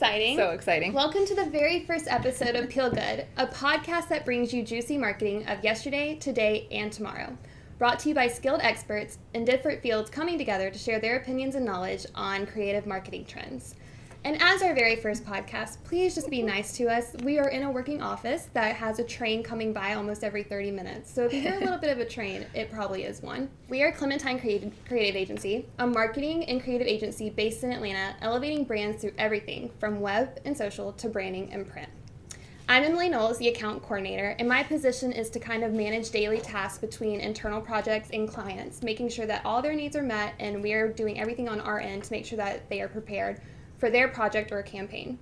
exciting. So exciting. Welcome to the very first episode of Peel Good, a podcast that brings you juicy marketing of yesterday, today, and tomorrow. Brought to you by skilled experts in different fields coming together to share their opinions and knowledge on creative marketing trends. And as our very first podcast, please just be nice to us. We are in a working office that has a train coming by almost every 30 minutes. So if you hear a little bit of a train, it probably is one. We are Clementine Creative Agency, a marketing and creative agency based in Atlanta, elevating brands through everything from web and social to branding and print. I'm Emily Knowles, the account coordinator, and my position is to kind of manage daily tasks between internal projects and clients, making sure that all their needs are met and we are doing everything on our end to make sure that they are prepared for their project or campaign.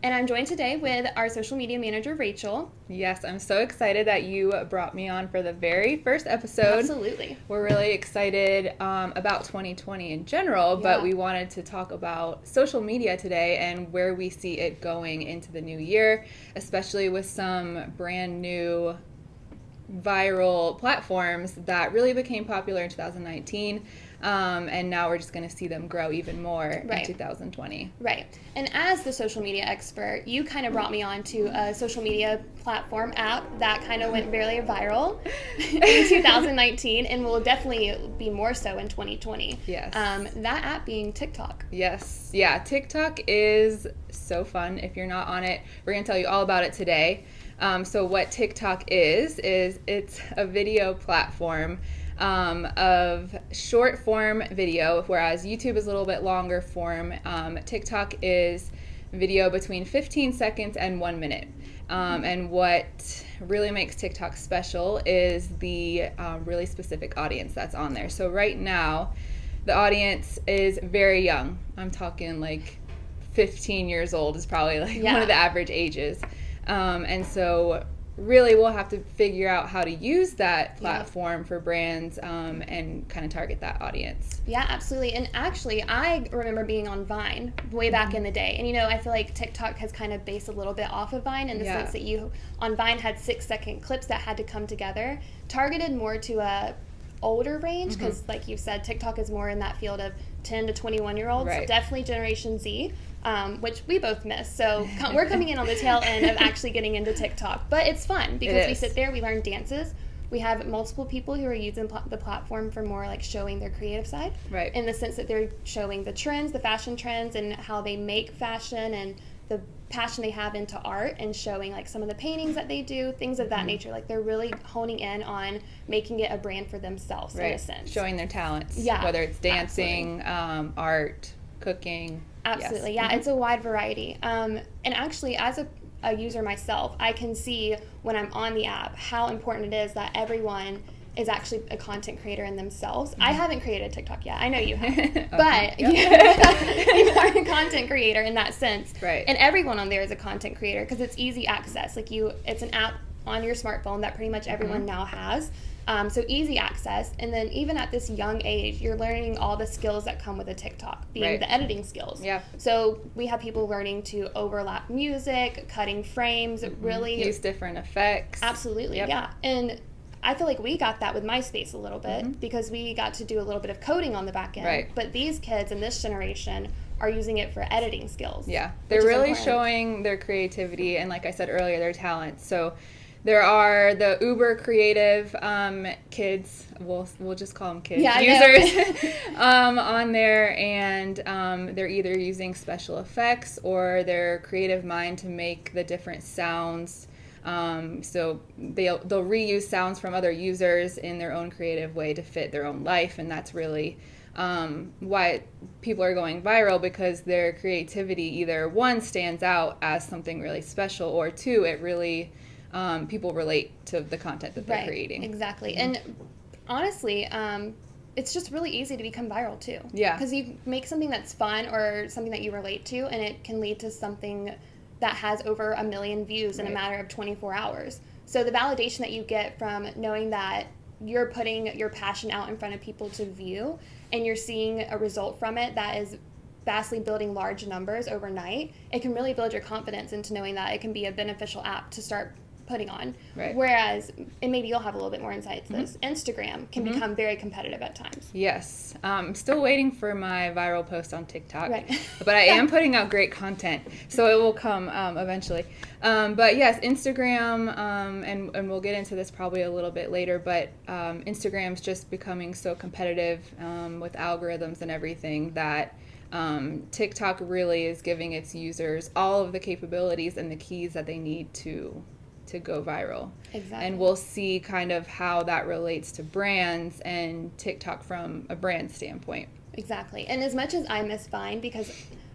And I'm joined today with our social media manager, Rachel. Yes, I'm so excited that you brought me on for the very first episode. Absolutely. We're really excited about 2020 in general, but we wanted to talk about social media today and where we see it going into the new year, especially with some brand new viral platforms that really became popular in 2019. And now we're just going to see them grow even more in 2020. Right. And as the social media expert, you kind of brought me on to a social media platform app that kind of went very viral in 2019 and will definitely be more so in 2020. Yes. That app being TikTok. Yes. Yeah, TikTok is so fun. If you're not on it, we're going to tell you all about it today. So what TikTok is it's a video platform of short form video, whereas YouTube is a little bit longer form. TikTok is video between 15 seconds and 1 minute. And what really makes TikTok special is the really specific audience that's on there. So right now, the audience is very young. I'm talking like 15 years old is probably like one of the average ages. And so really we'll have to figure out how to use that platform for brands and kind of target that audience. Yeah, absolutely. And actually, I remember being on Vine way back in the day. And, you know, I feel like TikTok has kind of based a little bit off of Vine in the sense that you, on Vine, had 6-second clips that had to come together, targeted more to a older range, because like you said, TikTok is more in that field of 10 to 21-year-olds, definitely Generation Z. Which we both miss. So we're coming in on the tail end of actually getting into TikTok. But it's fun because we sit there, we learn dances. We have multiple people who are using the platform for more like showing their creative side. Right. In the sense that they're showing the trends, the fashion trends, and how they make fashion and the passion they have into art, and showing like some of the paintings that they do, things of that nature. Like they're really honing in on making it a brand for themselves in a sense. Showing their talents. Yeah. Whether it's dancing, art, cooking. Absolutely. Yeah, it's a wide variety. And actually, as a user myself, I can see when I'm on the app how important it is that everyone is actually a content creator in themselves. I haven't created TikTok yet. I know you have. But you are a content creator in that sense. Right. And everyone on there is a content creator because it's easy access. Like it's an app on your smartphone that pretty much everyone now has. So easy access. And then even at this young age, you're learning all the skills that come with a TikTok, being the editing skills. Yeah. So we have people learning to overlap music, cutting frames, really use different effects. Absolutely. Yeah. And I feel like we got that with MySpace a little bit because we got to do a little bit of coding on the back end. Right. But these kids in this generation are using it for editing skills. Yeah. They're really showing their creativity and, like I said earlier, their talents. So there are the uber creative kids, we'll just call them kids, users on there, and they're either using special effects or their creative mind to make the different sounds. So they'll reuse sounds from other users in their own creative way to fit their own life, and that's really why people are going viral, because their creativity either, one, stands out as something really special, or two, it really people relate to the content that they're creating. Exactly. And honestly, it's just really easy to become viral too. Yeah. Because you make something that's fun or something that you relate to, and it can lead to something that has over 1 million views in a matter of 24 hours. So the validation that you get from knowing that you're putting your passion out in front of people to view, and you're seeing a result from it that is vastly building large numbers overnight, it can really build your confidence into knowing that it can be a beneficial app to start putting on. Right. Whereas, and maybe you'll have a little bit more insight to this, Instagram can become very competitive at times. Yes. I'm still waiting for my viral post on TikTok. Right. But I am putting out great content, so it will come eventually. But yes, Instagram, and we'll get into this probably a little bit later, but Instagram's just becoming so competitive with algorithms and everything that TikTok really is giving its users all of the capabilities and the keys that they need to go viral. Exactly. And we'll see kind of how that relates to brands and TikTok from a brand standpoint. Exactly. And as much as I miss Vine, because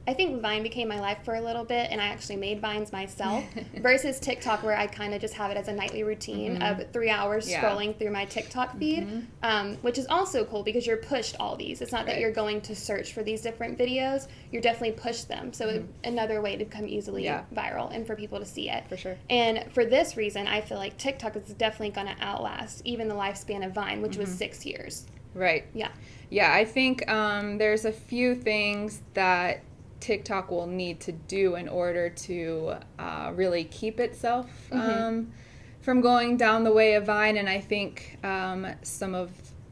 I think Vine became my life for a little bit, and I actually made Vines myself, versus TikTok, where I kind of just have it as a nightly routine of 3 hours scrolling through my TikTok feed, which is also cool because you're pushed all these. It's not that you're going to search for these different videos. You're definitely pushed them. So another way to become easily viral and for people to see it. For sure. And for this reason, I feel like TikTok is definitely going to outlast even the lifespan of Vine, which was 6 years. Right. Yeah. Yeah, I think there's a few things that TikTok will need to do in order to really keep itself from going down the way of Vine. And I think some of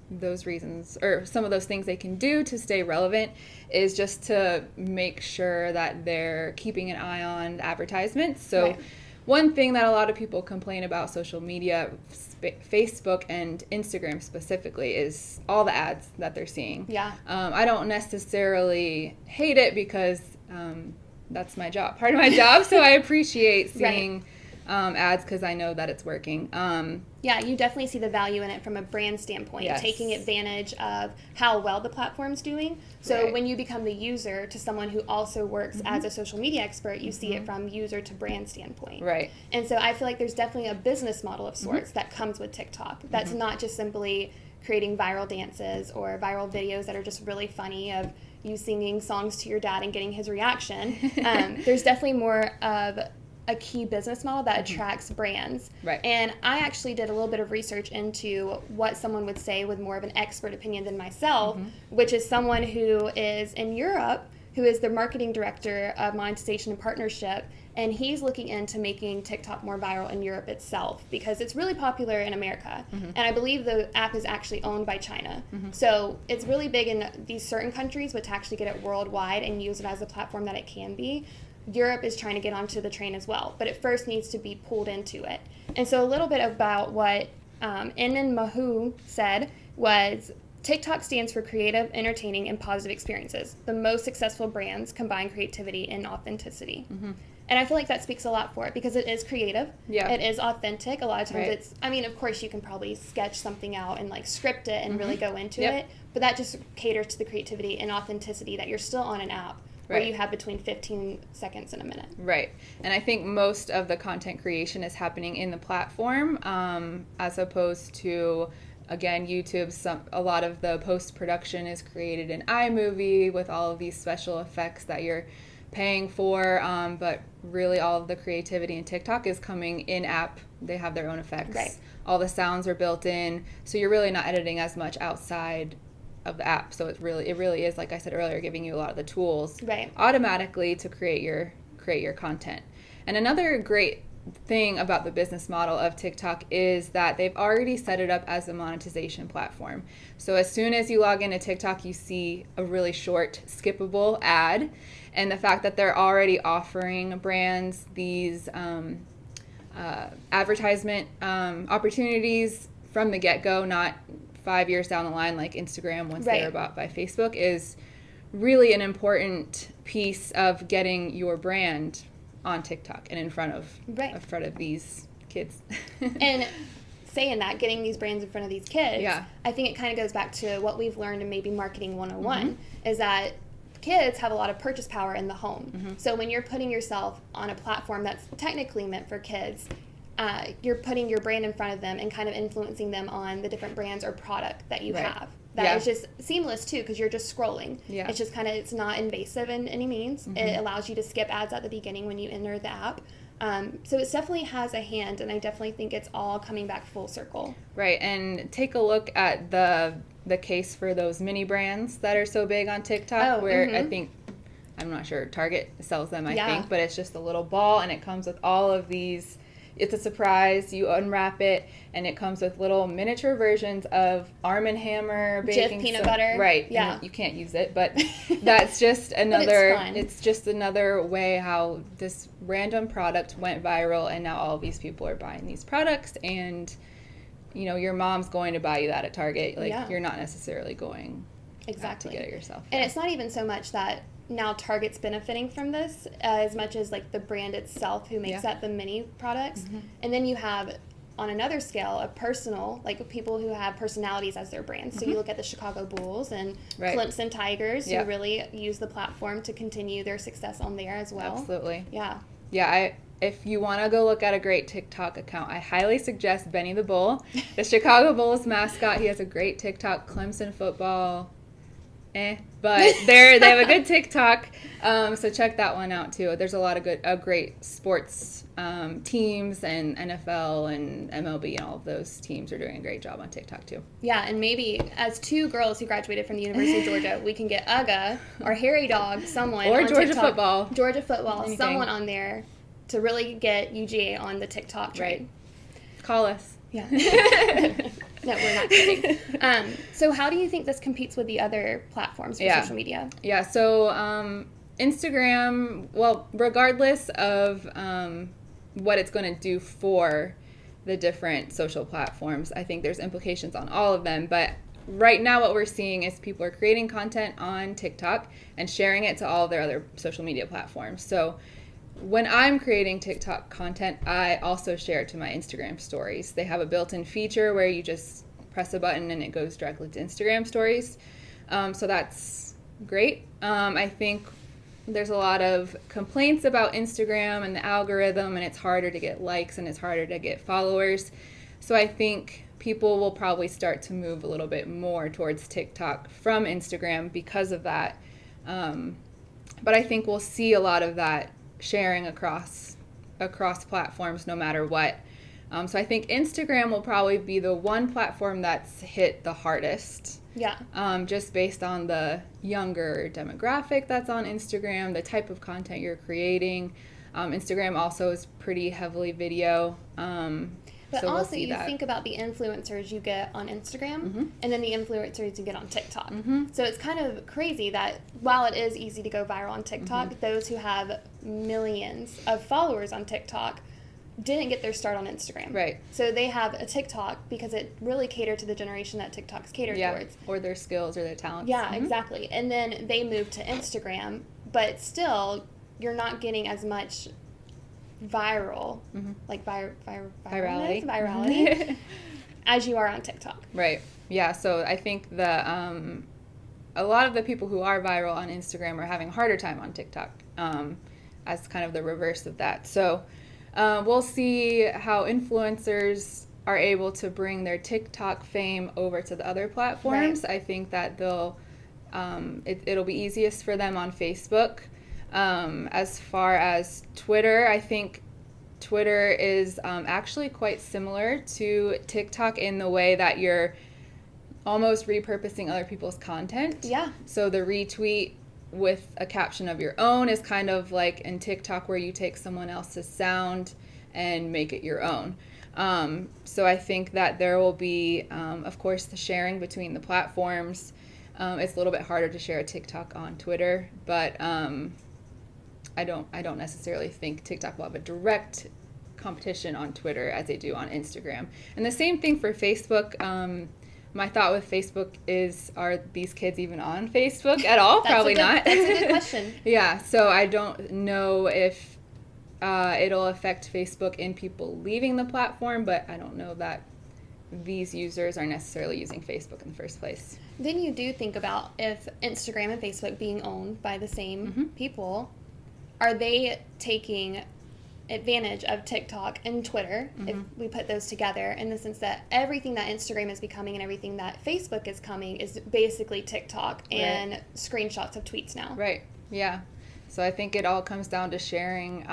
those reasons, or some of those things they can do to stay relevant, is just to make sure that they're keeping an eye on advertisements. So one thing that a lot of people complain about social media, Facebook and Instagram specifically, is all the ads that they're seeing. Yeah. I don't necessarily hate it because that's my job, part of my job. So I appreciate seeing ads because I know that it's working. Yeah, you definitely see the value in it from a brand standpoint, taking advantage of how well the platform's doing. So when you become the user to someone who also works as a social media expert, you see it from user to brand standpoint. Right. And so I feel like there's definitely a business model of sorts that comes with TikTok. That's not just simply creating viral dances or viral videos that are just really funny of you singing songs to your dad and getting his reaction. There's definitely more of a key business model that attracts brands. Right. And I actually did a little bit of research into what someone would say with more of an expert opinion than myself, which is someone who is in Europe, who is the marketing director of monetization and partnership, and he's looking into making TikTok more viral in Europe itself because it's really popular in America. And I believe the app is actually owned by China. So it's really big in these certain countries, but to actually get it worldwide and use it as a platform that it can be, Europe is trying to get onto the train as well, but it first needs to be pulled into it. And so a little bit about what Inman Mahu said was, TikTok stands for creative, entertaining, and positive experiences. The most successful brands combine creativity and authenticity. And I feel like that speaks a lot for it because it is creative. Yeah. It is authentic. A lot of times it's, I mean, of course you can probably sketch something out and like script it and really go into it, but that just caters to the creativity and authenticity that you're still on an app. Where you have between 15 seconds and a minute. Right. And I think most of the content creation is happening in the platform as opposed to, again, YouTube. A lot of the post-production is created in iMovie with all of these special effects that you're paying for. But really all of the creativity in TikTok is coming in-app. They have their own effects. Right. All the sounds are built in. So you're really not editing as much outside of the app. So it really is, like I said earlier, giving you a lot of the tools automatically to create your content. And another great thing about the business model of TikTok is that they've already set it up as a monetization platform. So as soon as you log into TikTok, you see a really short, skippable ad. And the fact that they're already offering brands these advertisement opportunities from the get-go, not 5 years down the line like Instagram once they were bought by Facebook, is really an important piece of getting your brand on TikTok and in front of these kids. And saying that, getting these brands in front of these kids, I think it kind of goes back to what we've learned in maybe Marketing 101, is that kids have a lot of purchase power in the home. So when you're putting yourself on a platform that's technically meant for kids, you're putting your brand in front of them and kind of influencing them on the different brands or product that you have. That is just seamless too, because you're just scrolling. It's just kind of, it's not invasive in any means. It allows you to skip ads at the beginning when you enter the app. So it definitely has a hand, and I definitely think it's all coming back full circle. Right, and take a look at the case for those mini brands that are so big on TikTok, where I think, I'm not sure, Target sells them, I think, but it's just a little ball, and it comes with all of these it's a surprise. You unwrap it, and it comes with little miniature versions of Arm & Hammer baking Jif peanut butter. Right. Yeah. You can't use it, but that's just another. But it's just another way how this random product went viral, and now all of these people are buying these products, and you know your mom's going to buy you that at Target. Like you're not necessarily going exactly to get it yourself. And it's not even so much that now Target's benefiting from this as much as like the brand itself who makes up the mini products. And then you have on another scale a personal, like people who have personalities as their brand. So you look at the Chicago Bulls and Clemson Tigers who really use the platform to continue their success on there as well. Absolutely. Yeah. If you want to go look at a great TikTok account, I highly suggest Benny the Bull, the Chicago Bulls mascot. He has a great TikTok. Clemson football, but they have a good TikTok, so check that one out too. There's a lot of great sports teams, and NFL and MLB and all of those teams are doing a great job on TikTok too. Yeah, and maybe as two girls who graduated from the University of Georgia, we can get Uga or Harry Dog, someone or on Georgia TikTok, football, anything. someone on there to really get UGA on the TikTok trend. Right. Call us. Yeah. No, we're not kidding. So how do you think this competes with the other platforms for social media? Yeah, so Instagram, well, regardless of what it's going to do for the different social platforms, I think there's implications on all of them. But right now what we're seeing is people are creating content on TikTok and sharing it to all of their other social media platforms. So when I'm creating TikTok content, I also share it to my Instagram stories. They have a built-in feature where you just press a button and it goes directly to Instagram stories. So that's great. I think there's a lot of complaints about Instagram and the algorithm, and it's harder to get likes and it's harder to get followers. So I think people will probably start to move a little bit more towards TikTok from Instagram because of that. But I think we'll see a lot of that sharing across platforms no matter what. So I think Instagram will probably be the one platform that's hit the hardest. Yeah. Just based on the younger demographic that's on Instagram, the type of content you're creating. Instagram also is pretty heavily video. But so also you think about the influencers you get on Instagram and then the influencers you get on TikTok. So it's kind of crazy that while it is easy to go viral on TikTok, those who have millions of followers on TikTok didn't get their start on Instagram. Right. So they have a TikTok because it really catered to the generation that TikTok's catered towards. Or their skills or their talents. Yeah, exactly. And then they moved to Instagram, but still you're not getting as much viral, like virality, as you are on TikTok. Right. Yeah. So I think a lot of the people who are viral on Instagram are having a harder time on TikTok, as kind of the reverse of that. So we'll see how influencers are able to bring their TikTok fame over to the other platforms. Right. I think that it'll be easiest for them on Facebook. As far as Twitter, I think Twitter is actually quite similar to TikTok in the way that you're almost repurposing other people's content. Yeah. So the retweet with a caption of your own is kind of like in TikTok where you take someone else's sound and make it your own. So I think that there will be, of course, the sharing between the platforms. It's a little bit harder to share a TikTok on Twitter, but I don't necessarily think TikTok will have a direct competition on Twitter as they do on Instagram. And the same thing for Facebook. My thought with Facebook is, are these kids even on Facebook at all? Probably not. That's a good question. Yeah, so I don't know if it'll affect Facebook in people leaving the platform, but I don't know that these users are necessarily using Facebook in the first place. Then you do think about if Instagram and Facebook being owned by the same people, are they taking advantage of TikTok and Twitter, if we put those together, in the sense that everything that Instagram is becoming and everything that Facebook is coming is basically TikTok and screenshots of tweets now. Right. Yeah. So I think it all comes down to sharing.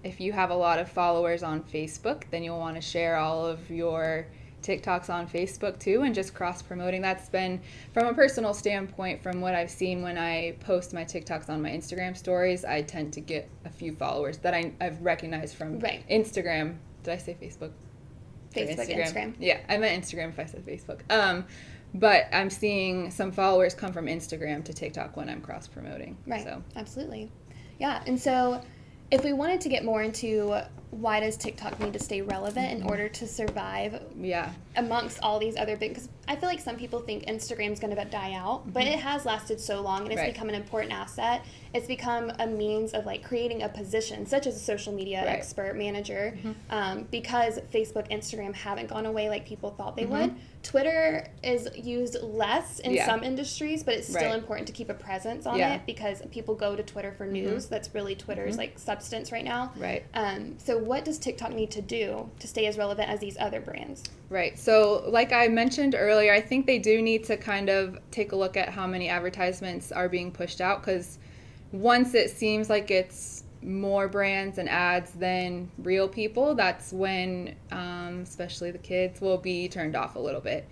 If you have a lot of followers on Facebook, then you'll want to share all of your TikToks on Facebook too, and just cross-promoting. That's been, from a personal standpoint, from what I've seen when I post my TikToks on my Instagram stories, I tend to get a few followers that I've recognized from Instagram. Did I say Facebook? Instagram. Yeah, I meant Instagram if I said Facebook. But I'm seeing some followers come from Instagram to TikTok when I'm cross-promoting. Right, so. Absolutely. Yeah, and so if we wanted to get more into why does TikTok need to stay relevant in order to survive amongst all these other big, because I feel like some people think Instagram's going to die out, but it has lasted so long and it's become an important asset. It's become a means of like creating a position such as a social media expert manager, because Facebook, Instagram haven't gone away like people thought they would. Twitter is used less in some industries, but it's still important to keep a presence on it because people go to Twitter for news. That's really Twitter's like substance right now. So what does TikTok need to do to stay as relevant as these other brands? Right. So like I mentioned earlier, I think they do need to kind of take a look at how many advertisements are being pushed out, because once it seems like it's more brands and ads than real people, that's when especially the kids will be turned off a little bit.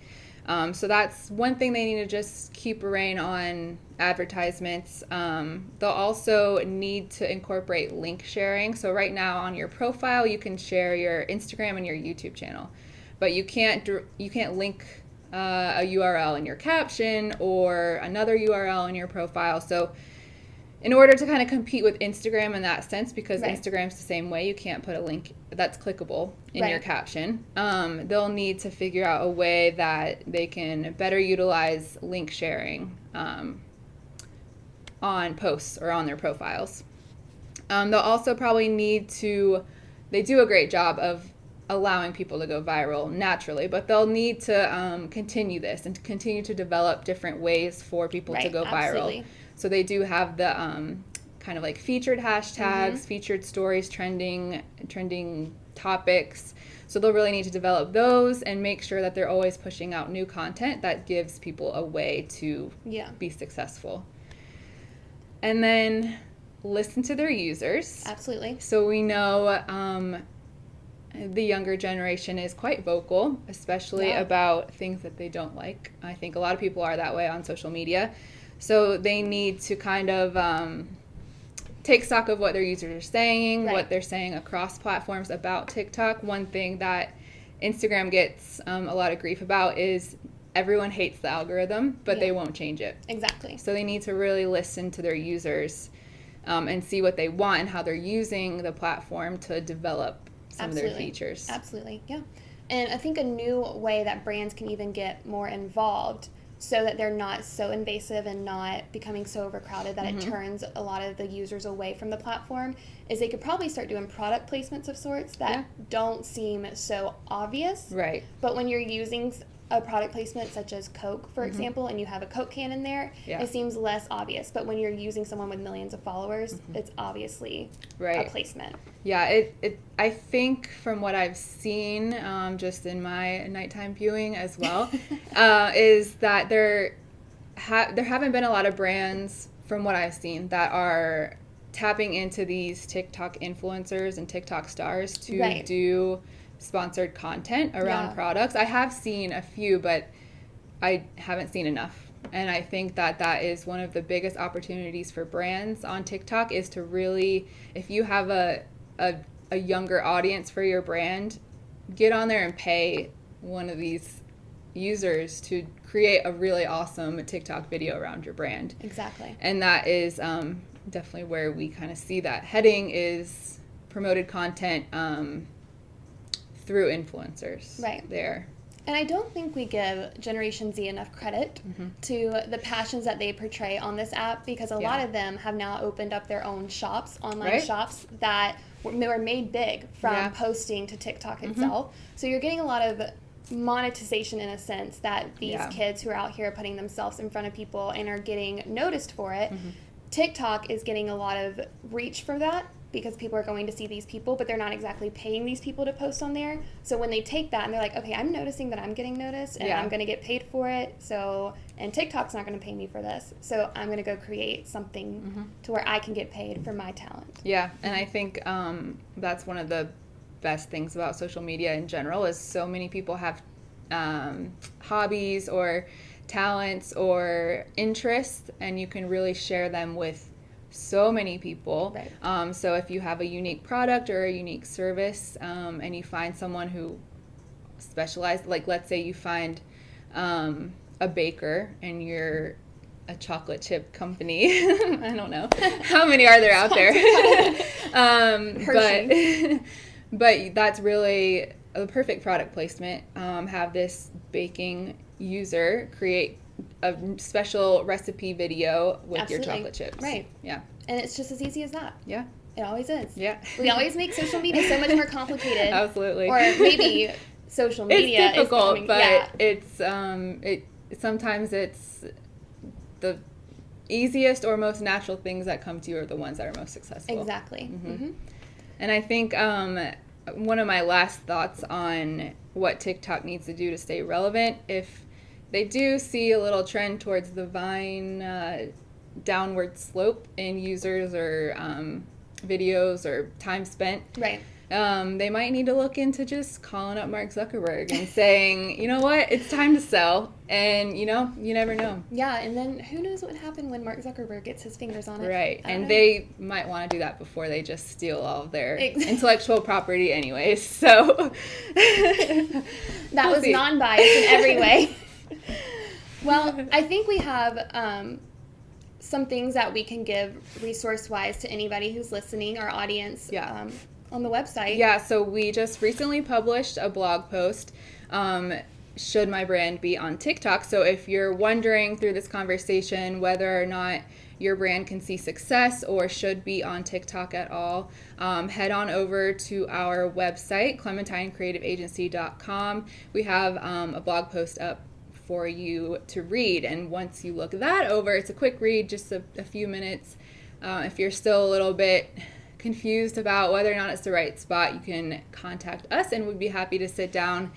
So that's one thing they need to just keep a rein on advertisements. They'll also need to incorporate link sharing. So right now on your profile, you can share your Instagram and your YouTube channel, but you can't link a URL in your caption or another URL in your profile. So in order to kind of compete with Instagram in that sense, because Instagram's the same way, you can't put a link that's clickable in your caption. They'll need to figure out a way that they can better utilize link sharing on posts or on their profiles. They'll also probably need to, they do a great job of allowing people to go viral naturally, but they'll need to continue this and to continue to develop different ways for people to go viral. So they do have the kind of like featured hashtags, featured stories, trending topics. So they'll really need to develop those and make sure that they're always pushing out new content that gives people a way to be successful. And then listen to their users. Absolutely. So we know the younger generation is quite vocal, especially about things that they don't like. I think a lot of people are that way on social media. So they need to kind of take stock of what their users are saying, what they're saying across platforms about TikTok. One thing that Instagram gets a lot of grief about is everyone hates the algorithm, but they won't change it. Exactly. So they need to really listen to their users and see what they want and how they're using the platform to develop some of their features. Absolutely, yeah. And I think a new way that brands can even get more involved so that they're not so invasive and not becoming so overcrowded that it turns a lot of the users away from the platform is they could probably start doing product placements of sorts that don't seem so obvious. Right. But when you're using a product placement such as Coke, for example, and you have a Coke can in there, it seems less obvious. But when you're using someone with millions of followers, it's obviously a placement. Yeah, I think from what I've seen, just in my nighttime viewing as well, is that there haven't been a lot of brands, from what I've seen, that are tapping into these TikTok influencers and TikTok stars to do sponsored content around products. I have seen a few, but I haven't seen enough. And I think that is one of the biggest opportunities for brands on TikTok is to really, if you have a younger audience for your brand, get on there and pay one of these users to create a really awesome TikTok video around your brand. Exactly. And that is definitely where we kind of see that heading, is promoted content through influencers there. And I don't think we give Generation Z enough credit to the passions that they portray on this app, because a lot of them have now opened up their own shops, online shops, that were made big from posting to TikTok itself. So you're getting a lot of monetization in a sense that these kids who are out here putting themselves in front of people and are getting noticed for it. TikTok is getting a lot of reach for that, because people are going to see these people, but they're not exactly paying these people to post on there. So when they take that and they're like, okay, I'm noticing that I'm getting noticed and I'm going to get paid for it. So, and TikTok's not going to pay me for this. So I'm going to go create something to where I can get paid for my talent. Yeah. And I think that's one of the best things about social media in general, is so many people have hobbies or talents or interests, and you can really share them with so many people. Right. So if you have a unique product or a unique service, and you find someone who specializes, like let's say you find a baker and you're a chocolate chip company. I don't know how many are there out there. But that's really a perfect product placement. Have this baking user create a special recipe video with Absolutely. your chocolate chips. Right. Yeah. And it's just as easy as that. Yeah. It always is. Yeah. We always make social media so much more complicated. Absolutely. Or maybe social media it's difficult, is but it's sometimes it's the easiest or most natural things that come to you are the ones that are most successful. Exactly. Mm-hmm. Mm-hmm. And I think one of my last thoughts on what TikTok needs to do to stay relevant, if they do see a little trend towards the Vine downward slope in users or videos or time spent, Right. They might need to look into just calling up Mark Zuckerberg and saying, you know what, it's time to sell. And, you never know. Yeah, and then who knows what would happen when Mark Zuckerberg gets his fingers on it. Right. And know. they might want to do that before they just steal all of their intellectual property anyways. So that was non-biased in every way. Well, I think we have some things that we can give resource-wise to anybody who's listening, our audience, on the website. Yeah, so we just recently published a blog post, Should My Brand Be on TikTok? So if you're wondering through this conversation whether or not your brand can see success or should be on TikTok at all, head on over to our website, ClementineCreativeAgency.com. We have a blog post up for you to read, and once you look that over, it's a quick read, just a few minutes. If you're still a little bit confused about whether or not it's the right spot, you can contact us and we'd be happy to sit down,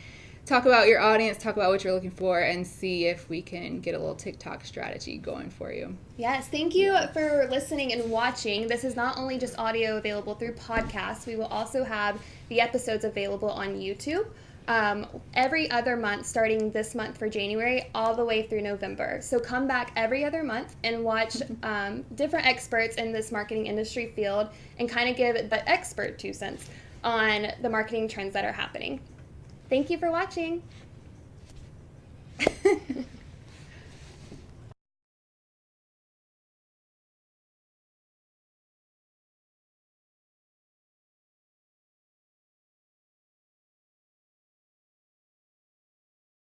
talk about your audience, talk about what you're looking for, and see if we can get a little TikTok strategy going for you. Yes, thank you for listening and watching. This is not only just audio available through podcasts, we will also have the episodes available on YouTube every other month, starting this month for January, all the way through November. So come back every other month and watch different experts in this marketing industry field and kind of give the expert 2 cents on the marketing trends that are happening. Thank you for watching.